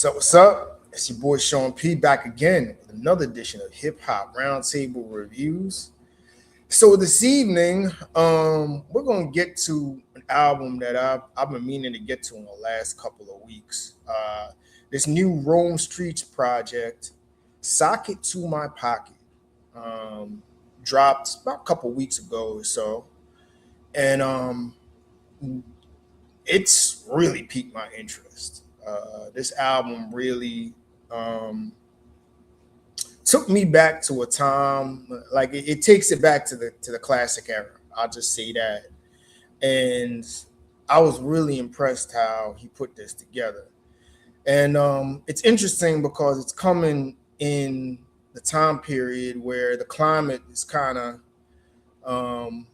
What's up? It's your boy Sean P back again with another edition of Hip Hop Roundtable Reviews. So this evening, we're gonna get to an album that I've been meaning to get to in the last couple of weeks. This new Rome Streets project, "Sock It to My Pocket," um, dropped about a couple weeks ago or so, and it's really piqued my interest. This album really um, took me back to a time like it takes it back to the classic era. I'll just say that, and I was really impressed how he put this together. And it's interesting because it's coming in the time period where the climate is kind of um,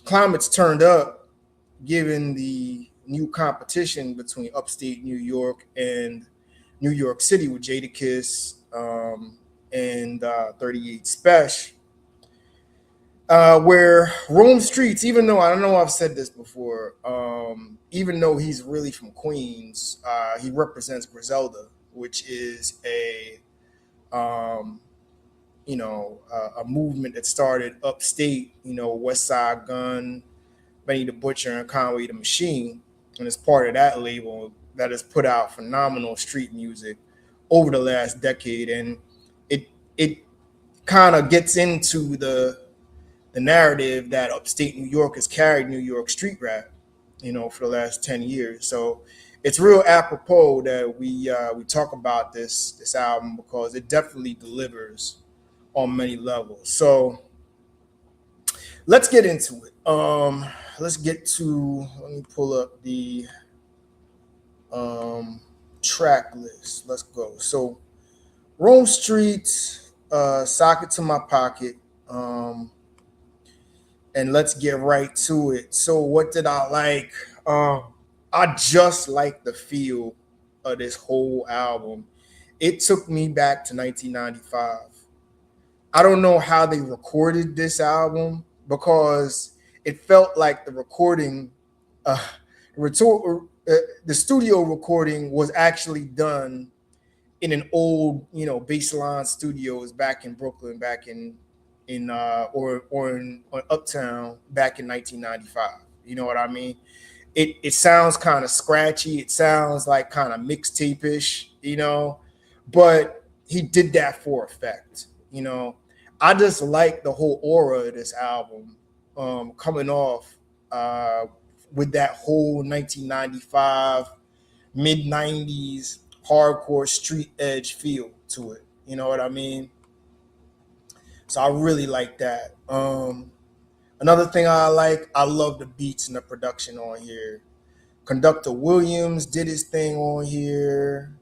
climate's turned up, given the new competition between upstate New York and New York City with Jadakiss and 38 Special, where Rome Streets, even though I don't know I've said this before, even though he's really from Queens, he represents Griselda, which is um, a movement that started upstate, West Side Gun, Benny the Butcher, and Conway the Machine, and it's part of that label that has put out phenomenal street music over the last decade, and it kind of gets into the narrative that upstate New York has carried New York street rap, for the last 10 years. So it's real apropos that we talk about this album because it definitely delivers on many levels. So let's get into it. Let's get to. Let me pull up the um, track list. Let's go. So Rome Street, "Sock It to My Pocket," um, and let's get right to it. So what did I like? I just like the feel of this whole album. It took me back to 1995. I don't know how they recorded this album because it felt like the recording, uh, the studio recording was actually done in an old, baseline studios back in Brooklyn, back in or in or Uptown back in 1995. You know what I mean? It sounds kind of scratchy. It sounds like kind of mixtape-ish, but he did that for effect. I just like the whole aura of this album, coming off uh, with that whole 1995 mid 90s hardcore street edge feel to it. You know what I mean? So I really like that. Another thing I love the beats and the production on here. Conductor Williams did his thing on here.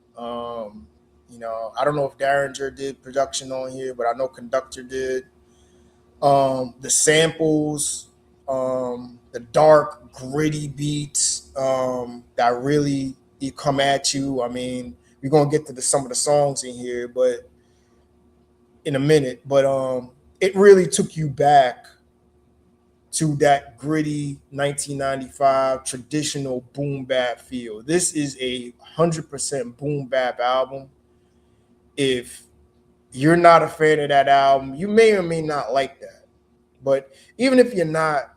I don't know if Derringer did production on here, but I know Conductor did. The samples, the dark, gritty beats that really you come at you. I mean, we're gonna get to some of the songs in here, but in a minute. But it really took you back to that gritty 1995 traditional boom bap feel. This is a 100% boom bap album. If you're not a fan of that album, you may or may not like that. But even if you're not,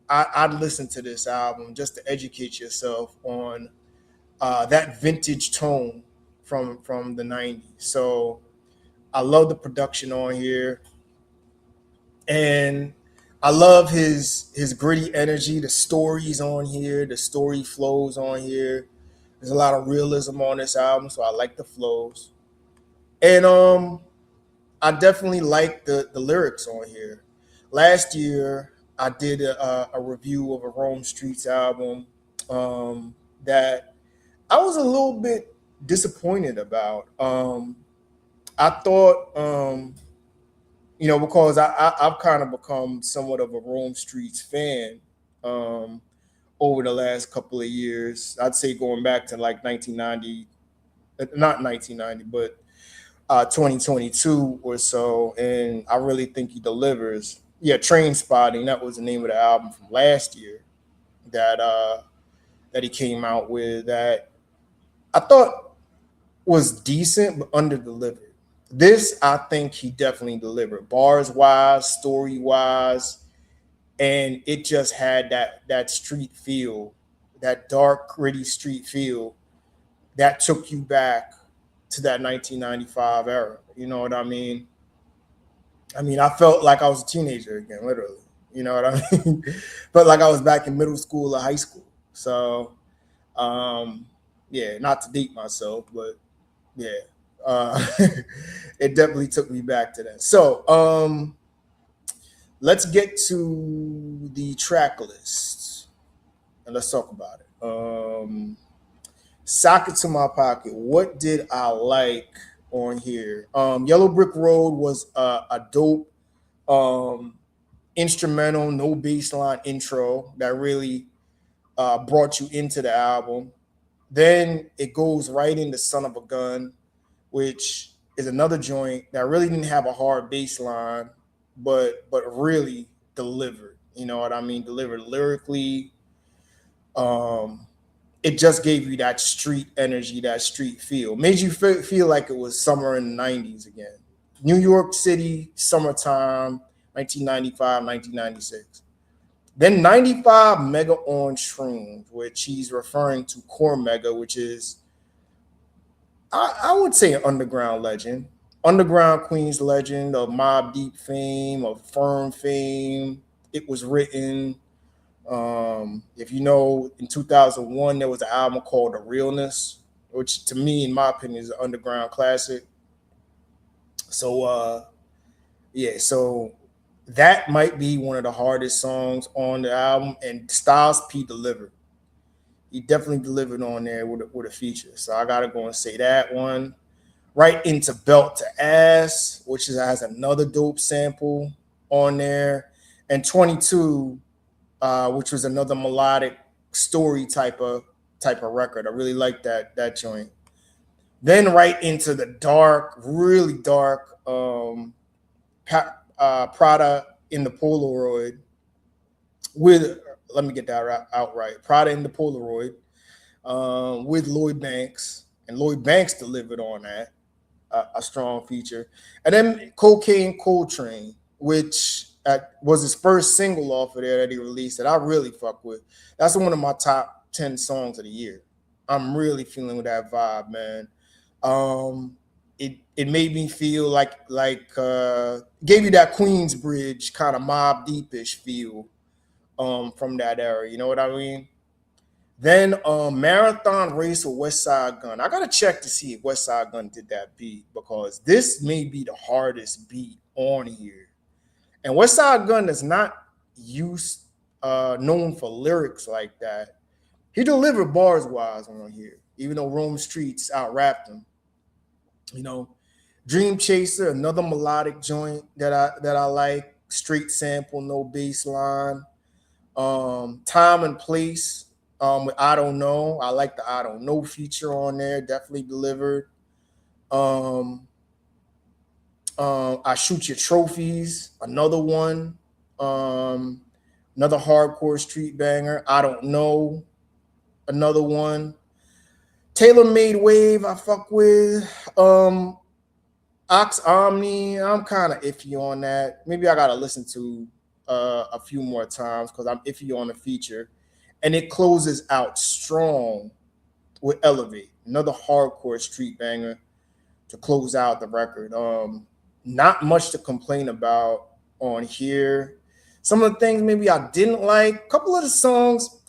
I'd listen to this album just to educate yourself on that vintage tone from the 90s. So I love the production on here, and I love his gritty energy. The stories on here, the story flows on here. There's a lot of realism on this album, so I like the flows. And I definitely like the lyrics on here. Last year, I did a review of a Rome Streets album that I was a little bit disappointed about. I thought, because I've kind of become somewhat of a Rome Streets fan um, over the last couple of years. I'd say going back to like 1990, not 1990, but 2022 or so, and I really think he delivers. Yeah, Train Spotting, that was the name of the album from last year that that he came out with. That I thought was decent but under delivered. This I think he definitely delivered bars wise, story wise, and it just had that street feel, that dark, gritty street feel that took you back to that 1995 era. You know what I mean? I mean, I felt like I was a teenager again, literally. You know what I mean? But like I was back in middle school or high school. So, um, yeah, not to date myself, but yeah, uh, it definitely took me back to that. So, let's get to the track list and let's talk about it. Sock it to my pocket. What did I like on here? Yellow Brick Road was a dope um, instrumental, no baseline intro that really brought you into the album. Then it goes right into Son of a Gun, which is another joint that really didn't have a hard bass line, but really delivered. You know what I mean? Delivered lyrically. Um, it just gave you that street energy, that street feel. Made you feel like it was summer in the 90s again. New York City, summertime, 1995, 1996. Then 95 Mega on Shrooms, which he's referring to Core Mega, which is I would say an underground legend, underground Queens legend of Mob Deep fame, of Firm fame. It was written. If you know, in 2001 there was an album called The Realness, which to me, in my opinion, is an underground classic. So yeah, so that might be one of the hardest songs on the album, and Styles P delivered. He definitely delivered on there with a feature. So I gotta go and say that one. Right into Belt to Ass, which has another dope sample on there, and 22, which was another melodic story type of record. I really like that joint. Then right into the dark, really dark Prada in the Polaroid with, let me get that out right. Prada in the Polaroid with Lloyd Banks, and Lloyd Banks delivered on that, a strong feature. And then Cocaine Cold Train, which was his first single off of there that he released that I really fuck with. That's one of my top 10 songs of the year. I'm really feeling with that vibe, man. It made me feel like gave you that Queensbridge kind of Mob Deepish feel from that era. You know what I mean? Then Marathon Race with West Side Gun. I gotta check to see if West Side Gun did that beat, because this may be the hardest beat on here. And West Side Gun is not used known for lyrics like that. He delivered bars wise on here, even though Rome Streets out rapped him. You know, Dream Chaser, another melodic joint that I like. Straight sample, no bass line. Time and Place with I Don't Know. I like the I Don't Know feature on there. Definitely delivered. Um, I Shoot Your Trophies, another one. Um, Another hardcore street banger. I Don't Know, another one. Tailor Made Wave, I fuck with. Ox Omni, I'm kind of iffy on that. Maybe I gotta listen to a few more times because I'm iffy on the feature. And it closes out strong with Elevate, another hardcore street banger to close out the record. Not much to complain about on here. Some of the things maybe I didn't like. A couple of the songs,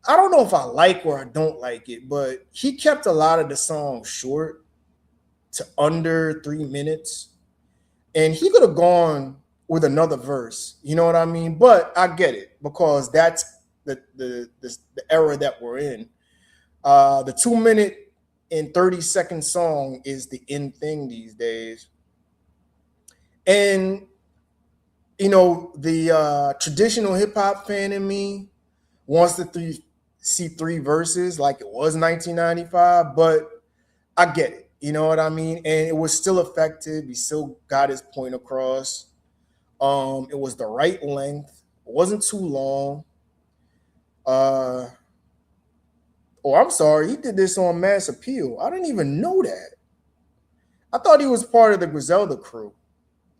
I don't know if I like or I don't like it, but he kept a lot of the songs short to under 3 minutes. And he could have gone with another verse, you know what I mean? But I get it, because that's the era that we're in. The 2 minute and 30-second song is the in thing these days. And you know, the traditional hip hop fan in me wants to see three verses like it was 1995, but I get it. You know what I mean? And it was still effective. He still got his point across. It was the right length. It wasn't too long. Uh, Oh, I'm sorry. He did this on Mass Appeal. I didn't even know that. I thought he was part of the Griselda crew.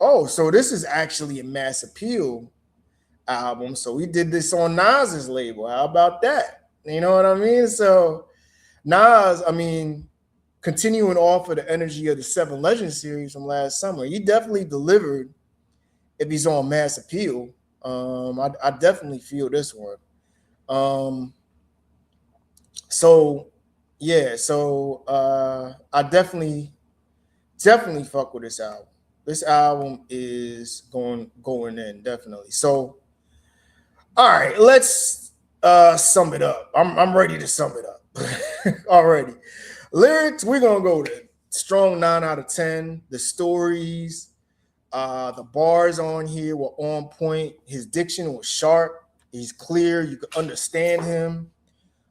Oh, so this is actually a Mass Appeal album. So we did this on Nas's label. How about that? You know what I mean? So Nas, I mean, continuing off of the energy of the Seven Legends series from last summer, he definitely delivered if he's on Mass Appeal. I definitely feel this one. Um, so yeah, so I definitely fuck with this album. This album is going in definitely. So all right, let's sum it up. I'm ready to sum it up already. Lyrics, we're gonna go to strong 9 out of 10. The stories, the bars on here were on point. His diction was sharp. He's clear. You could understand him.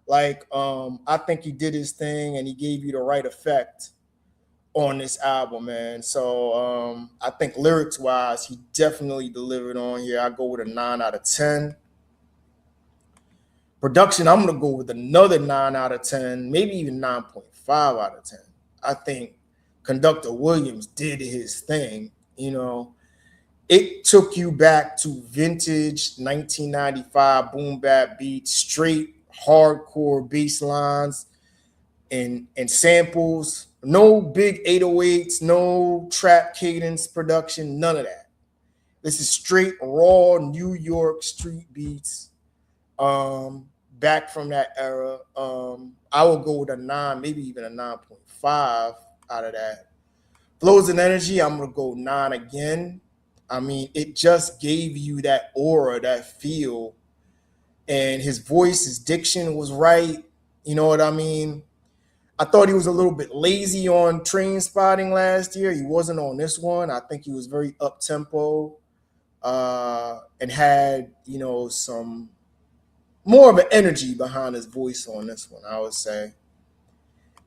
Like, I think he did his thing and he gave you the right effect on this album, man. So I think lyrics wise, he definitely delivered on here. I go with a 9 out of 10. Production, I'm gonna go with another 9 out of 10, maybe even 9.5 out of 10. I think Conductor Williams did his thing. You know, it took you back to vintage 1995 boom bap beats, straight hardcore bass lines and samples. No big 808s, no trap cadence production, none of that. This is straight raw New York street beats. Back from that era. I will go with a 9, maybe even a 9.5 out of that. Flows and energy, I'm gonna go 9 again. I mean, it just gave you that aura, that feel, and his voice, his diction was right. You know what I mean? I thought he was a little bit lazy on Train Spotting last year. He wasn't on this one. I think he was very up tempo and had, you know, some more of an energy behind his voice on this one, I would say.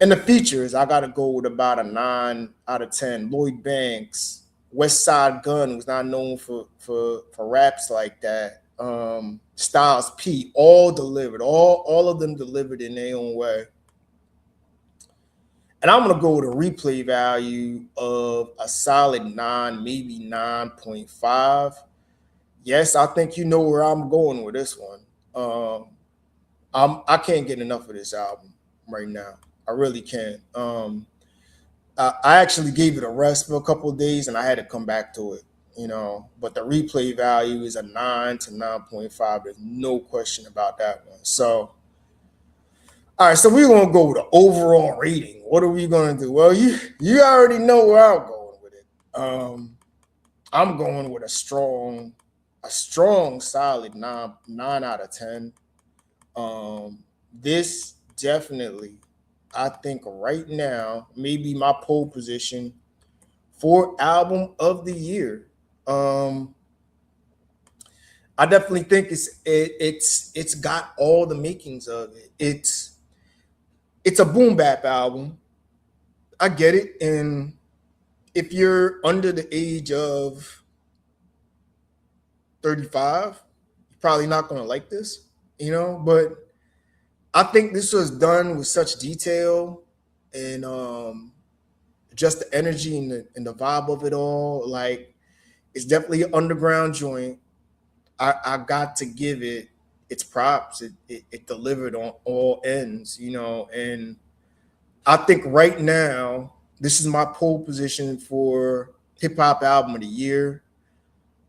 And the features, I got to go with about a 9 out of 10. Lloyd Banks, West Side Gun was not known for raps like that. Styles P, all delivered, all of them delivered in their own way. And I'm gonna go with a replay value of a solid 9, maybe 9.5. Yes, I think you know where I'm going with this one. I can't get enough of this album right now. I really can't. I actually gave it a rest for a couple of days, and I had to come back to it. You know, but the replay value is a 9 to 9.5. There's no question about that one. So, all right, so we're gonna go with the overall rating. What are we gonna do? Well, you already know where I'm going with it. I'm going with a strong, solid 9 out of 10. This definitely, I think right now, maybe my pole position for album of the year. I definitely think it's got all the makings of it. It's a boom bap album. I get it, and if you're under the age of 35, you're probably not going to like this, you know. But I think this was done with such detail and just the energy and the vibe of it all. Like, it's definitely an underground joint. I got to give it its props. It delivered on all ends, you know. And I think right now, this is my pole position for hip hop album of the year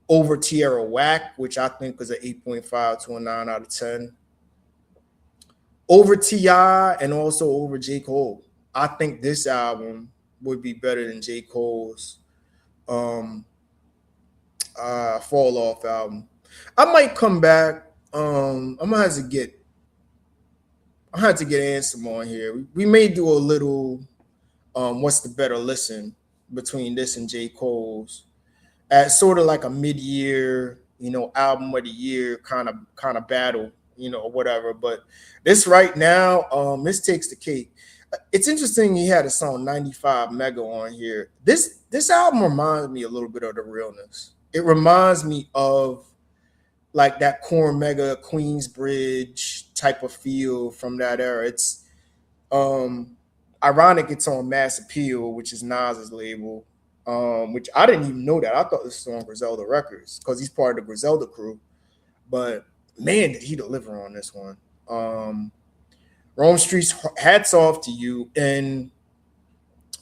over Tierra Whack, which I think was an 8.5 to a 9 out of 10. Over T.I. and also over J. Cole. I think this album would be better than J. Cole's Fall Off album. I might come back. I'm gonna have to get Ansem on here. We may do a little what's the better listen between this and J. Cole's at sort of like a mid-year, you know, album of the year kind of battle, you know, or whatever. But this right now, this takes the cake. It's interesting he had a song 95 Mega on here. This album reminds me a little bit of the realness. It reminds me of like that Corn Mega Queensbridge type of feel from that era. Ironic, it's on Mass Appeal, which is Nas's label. Which I didn't even know that. I thought this was on Griselda Records because he's part of the Griselda crew. But man, did he deliver on this one. Rome Streetz, hats off to you. And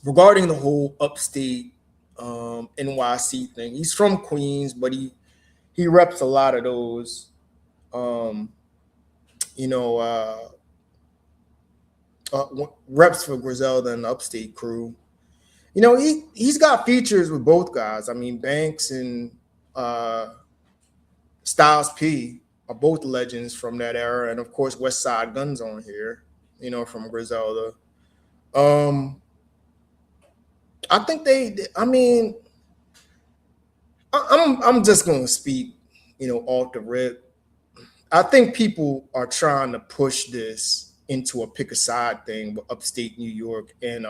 regarding the whole upstate NYC thing, he's from Queens, but he reps a lot of those, you know, reps for Griselda and the upstate crew. You know, he's got features with both guys. I mean, Banks and Styles P are both legends from that era, and of course, West Side Guns on here. You know, from Griselda. I think I mean, I'm just gonna speak, you know, off the rip. I think people are trying to push this into a pick a side thing with upstate New York and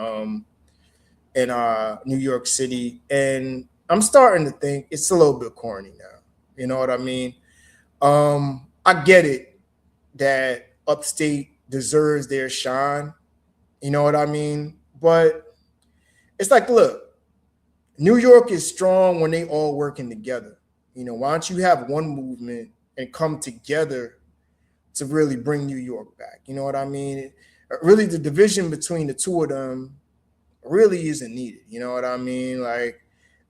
New York City, and I'm starting to think it's a little bit corny now. You know what I mean? I get it that upstate deserves their shine. You know what I mean? But it's like, look, New York is strong when they all working together. You know, why don't you have one movement and come together to really bring New York back? You know what I mean? Really, the division between the two of them really isn't needed. You know what I mean? Like,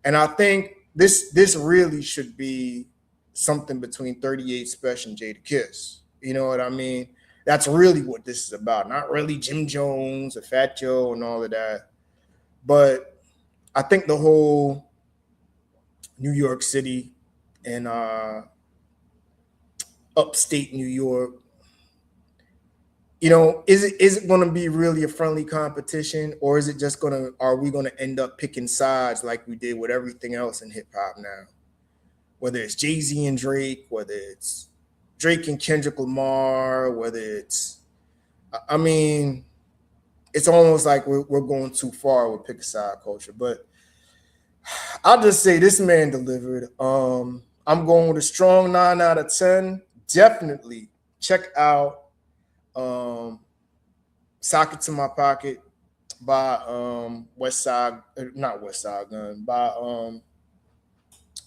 and I think this really should be something between 38 Special and Jada Kiss. You know what I mean? That's really what this is about. Not really Jim Jones or Fat Joe and all of that. But I think the whole New York City and upstate New York, you know, is it going to be really a friendly competition, or is it just are we going to end up picking sides like we did with everything else in hip hop now? Whether it's Jay-Z and Drake, whether it's Drake and Kendrick Lamar, whether it's, I mean, it's almost like we're going too far with pick a side culture. But I'll just say this man delivered. I'm going with a strong 9 out of 10. Definitely check out Socket to My Pocket by not West Side Gun, by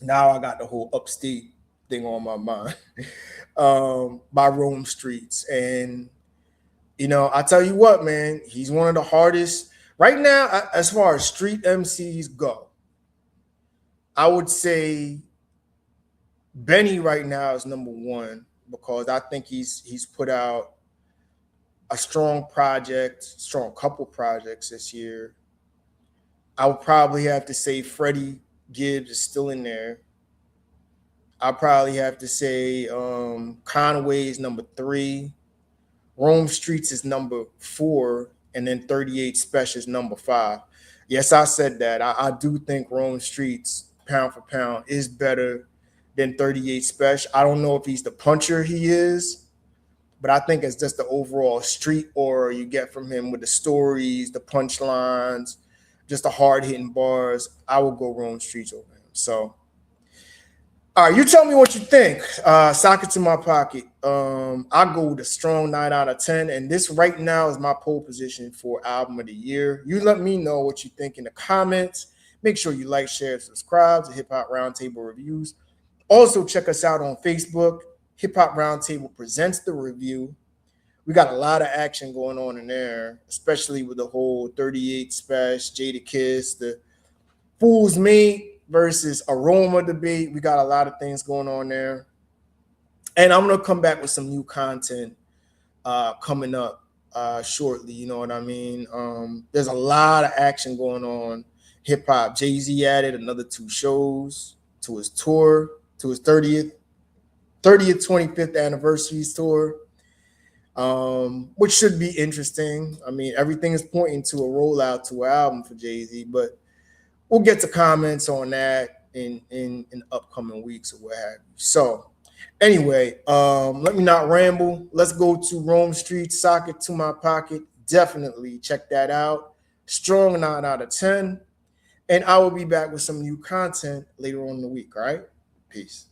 now I got the whole upstate thing on my mind. By Rome Streetz. And you know, I tell you what, man, he's one of the hardest right now as far as street MCs go. I would say Benny right now is number one because I think he's put out a strong couple projects this year. I would probably have to say Freddie Gibbs is still in there. I'll probably have to say Conway is number 3. Rome Streetz is number 4. And then 38 Special is number 5. Yes, I said that. I do think Rome Streetz, pound for pound, is better than 38 Special. I don't know if he's the puncher he is, but I think it's just the overall street aura you get from him with the stories, the punchlines, just the hard-hitting bars. I will go Rome Streetz over him. So, all right, you tell me what you think. Socket to My Pocket. I'll go with a strong 9 out of 10. And this right now is my pole position for Album of the Year. You let me know what you think in the comments. Make sure you like, share, subscribe to Hip Hop Roundtable Reviews. Also, check us out on Facebook. Hip Hop Roundtable presents the review. We got a lot of action going on in there, especially with the whole 38 Special, Jada Kiss, the Fool's Mate versus Aroma debate. We got a lot of things going on there. And I'm going to come back with some new content coming up shortly. You know what I mean? There's a lot of action going on. Hip hop. Jay-Z added another 2 shows to his tour, to his 30th 25th anniversary tour, which should be interesting. I mean, everything is pointing to a rollout to an album for Jay-Z, but we'll get to comments on that in upcoming weeks or what have you. So anyway, let me not ramble. Let's go to Rome Streetz, Socket to My Pocket. Definitely check that out. Strong 9 out of 10. And I will be back with some new content later on in the week. All right. Peace.